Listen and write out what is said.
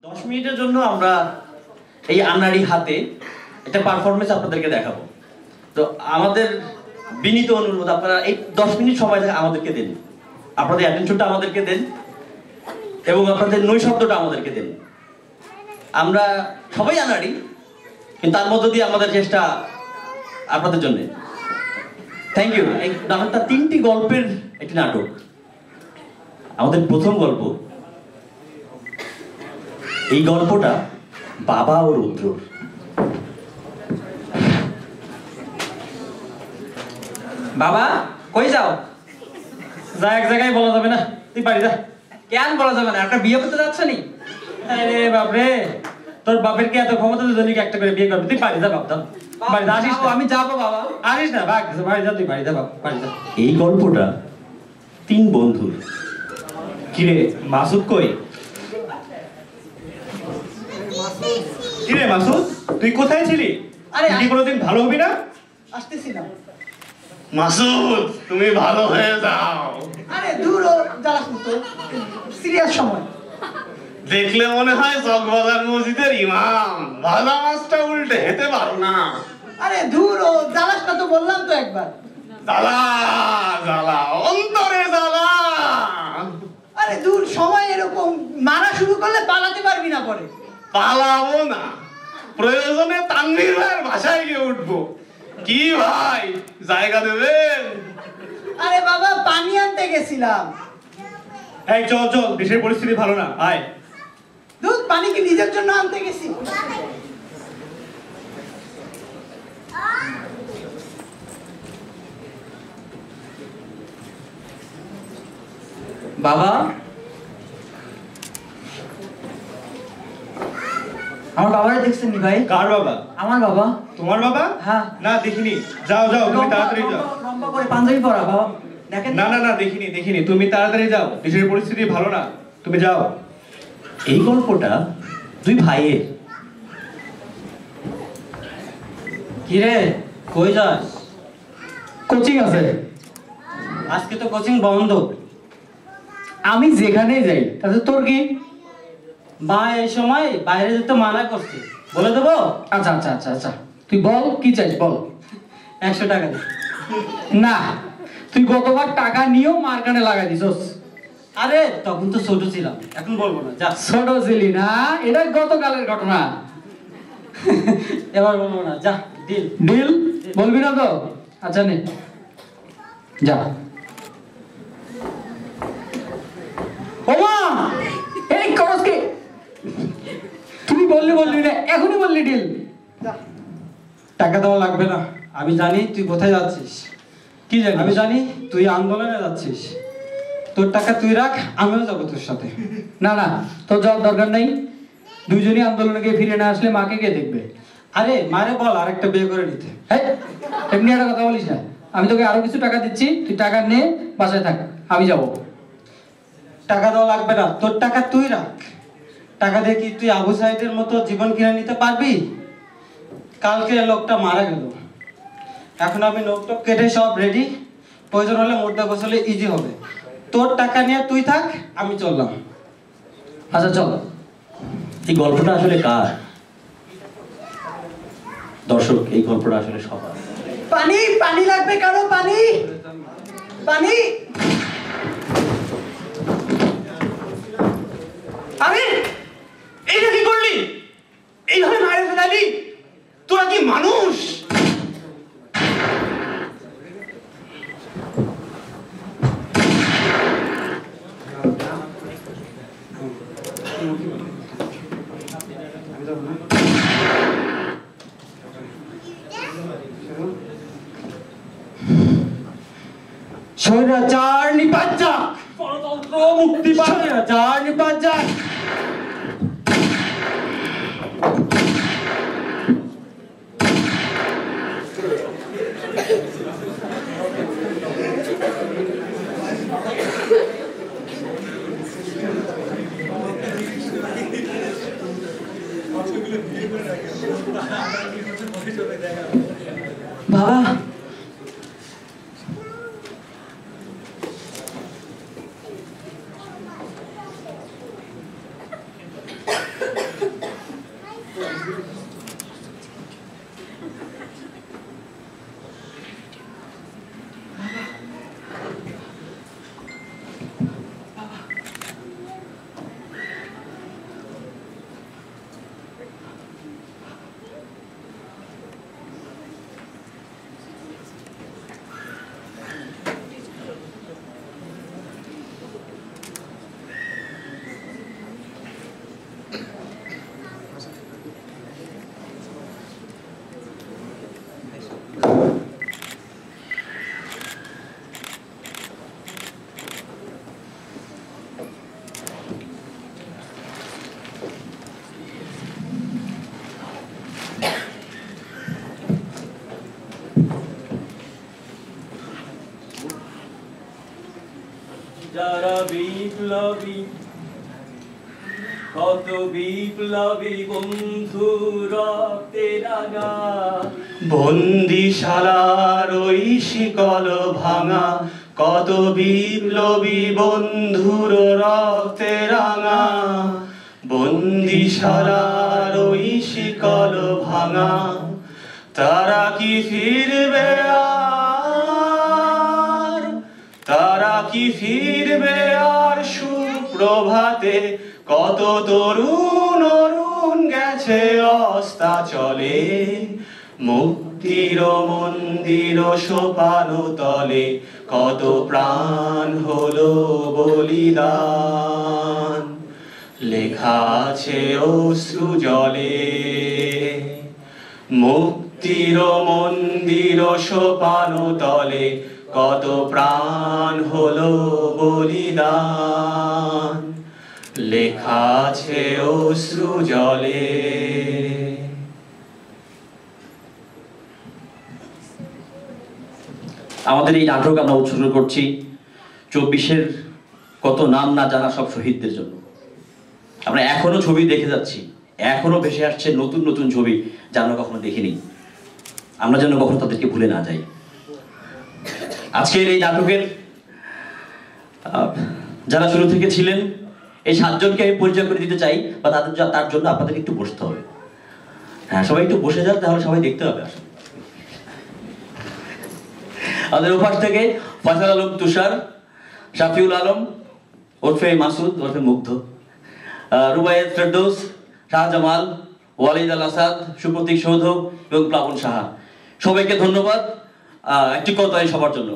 10 মিনিটের জন্য আমরা এই আনাড়ি হাতে একটা পারফরমেন্স আপনাদেরকে দেখাবো। তো আমাদের বিনীত অনুরোধ, আপনারা এই 10 মিনিট সময় আমাদেরকে দেন, আপনাদের অ্যাটেনশনটা আমাদেরকে দেন এবং আপনাদের নৈশব্দটা আমাদেরকে দেন। আমরা সবাই আনাড়ি, কিন্তু তার মধ্য দিয়ে আমাদের চেষ্টা আপনাদের জন্য। Thank you. এই নাটকটা 3টি গল্পের একটি নাটক। আমাদের প্রথম গল্প, এই গল্পটা বাবা ও রুদ্র। বাবা কই যাও? যা এক জায়গায় বলা যাবে না, তুই বাড়ি যা। কেন বলা যাবে না? একটা বিয়ে করতে যাচ্ছ নি? আরে বাপরে, তোর বাপের কি এত ক্ষমতা দুজনকে একটা করে বিয়ে করবে? তুই বাড়ি যা বাপ, বাড়ি যা। আসিস না? আমি যাবো বাবা। আসিস না, বাড়ি যা, তুই বাড়ি যা বাপ, বাড়ি যা। এই গল্পটা 3 বন্ধু। কিরে মাসুদ কই? কিরে মাসুদ, তুই কোথায় ছিলি? আরে তুই কোনোদিন ভালো হবি না? আসতেছিলাম। মাসুদ, তুমি ভালো হয়ে যাও। আরে দূর জ্বালাস মতো, সিরিয়াস সময়। দেখলে মনে হয় চকবাজার মসজিদের ইমাম। ভাজা মাছটা উল্টে হেতে পারো না। আরে দূর জ্বালাস না তো, বললাম তো একবার। জ্বালা জ্বালা অন্তরে জ্বালা। আরে দূর, সময় এরকম, মারা শুরু করলে পালাতে পারবি না পরে। পালাবো না, প্রয়োজনে তানভীর ভাইয়ের বাসায় গিয়ে উঠবো। কি ভাই, জায়গা দেবেন? আরে বাবা, পানি আনতে গেছিলাম। এই চল চল, দেশের পরিস্থিতি ভালো না, আয়। দুধ পানি কি নিজের জন্য আনতে গেছি? বাবা, আমার বাবারে দেখছেন নি ভাই? কার বাবা? আমার বাবা। তোমার বাবা? হ্যাঁ। না দেখিনি। যাও যাও, তুমি তাড়াতাড়ি যাও। লম্বা করে পাঞ্জাবি পরা বাবা, দেখেন। না না না, দেখিনি দেখিনি, তুমি তাড়াতাড়ি যাও, দেশের পরিস্থিতি ভালো না, তুমি যাও। এই গল্পটা 2 ভাইয়ের। কি রে, কই যাস? কোচিং আছে। আজকে তো কোচিং বন্ধ। আমি যেখানেই যাই, তাতে তোর কি? মা এই সময় বাইরে যেতে মানা করছে, বলে দেবো? আচ্ছা আচ্ছা আচ্ছা আচ্ছা, তুই বল কি চাইছ, বল। 100 টাকা দে। না, তুই গতবার টাকা নিয়েও মার কানে লাগাই দিছস। আরে তখন তো ছোট ছিলাম, এখন বলবো না, যা। ছোট ছিলি না, এটা গতকালের ঘটনা। এবার বলবো না, যা। ডিল। ডিল বলবি না তো? আচ্ছা নে, যা। ওমা, এই খরচ কি? তুমি বললি না, এখনই বললি ডিল। টাকা দেওয়া লাগবে না, আমি জানি তুই কোথায় যাচ্ছিস। কি জানি? আমি জানি তুই আন্দোলনে যাচ্ছিস। তোর টাকা তুই রাখ, আমিও যাবো তোর সাথে। না না, তোর যাওয়ার দরকার নেই। দুইজনই আন্দোলনে গিয়ে ফিরে না আসলে মাকে কে দেখবে? আরে মারে বল আরেকটা বিয়ে করে নিতে। হ্যাঁ, এমনি একটা কথা বলিস না। আমি তোকে আরো কিছু টাকা দিচ্ছি, তুই টাকা নিয়ে বাসায় থাক, আমি যাবো। টাকা দেওয়া লাগবে না, তোর টাকা তুই রাখ। টাকা দিয়ে কি তুই আবু সাইদের মতো জীবন কিনে নিতে পারবি? কালকে লোকটা মারা গেল, এখন আমি নোকটোক কেটে সব রেডি। প্রয়োজন হলে মোর্দা গোসলে ইজি হবে। তোর টাকা নিয়ে তুই থাক, আমি চললাম। আচ্ছা চল। এই গল্পটা আসলে কার? দর্শক, এই গল্পটা আসলে সবার। পানি পানি লাগবে কারো? পানি পানি। আরে এইটা কি করলি? এইভাবে মারে ফেলালি? তোরা কি মানুষ? স্বৈরাচার নিপাত যাক, গণতন্ত্র মুক্তি পাবে। স্বৈরাচার নিপাত যাক। বাবা, যারা বিপ্লবী, কত বিপ্লবী বন্ধু রক্তে রাঙা, বন্দিশালার ওই শিকল ভাঙা, কত বিপ্লবী বন্ধুর রক্তে রাঙা, বন্দিশালার ওই শিকল ভাঙা, তারা কি ফিরবে আর, তারা কি ফিরবে আর সুপ্রভাতে, কত তরুণ অরুণ গেছে অস্তাচলে, মুক্তির মন্দির সোপান তলে, কত প্রাণ হলো বলিদান, লেখা আছে অশ্রু জলে, মুক্তির মন্দির সোপান তলে, কত প্রাণ হলো বলিদান, লেখা আছে অশ্রু জলে। আমাদের এই নাটক আমরা উৎসর্গ করছি 24-এর কত নাম না জানা সব শহীদদের জন্য। আমরা এখনো ছবি দেখে যাচ্ছি, এখনো ভেসে আসছে নতুন নতুন ছবি যা আমরা কখনো দেখিনি। আমরা যেন কখনো তাদেরকে ভুলে না যাই। আজকের এই নাটকের যারা শুরু থেকে ছিলেন এই 7 জনকে আমি পরিচয় করে দিতে চাই, বা তার জন্য আপনাদের একটু বসতে হবে। হ্যাঁ, সবাই একটু বসে যান, তাহলে সবাই দেখতে হবে। আমাদের ওপাশ থেকে ফয়সাল আলম তুষার, শাফিউল আলম ওরফে মাসুদ ওরফে মুগ্ধ, রুবায়েত ফেরদৌস, শাহজামাল, ওয়ালিদ আল আসাদ, সুপ্রতীক সৌধ এবং প্লাবন সাহা, সবাইকে ধন্যবাদ একটি কথাই সবার জন্য।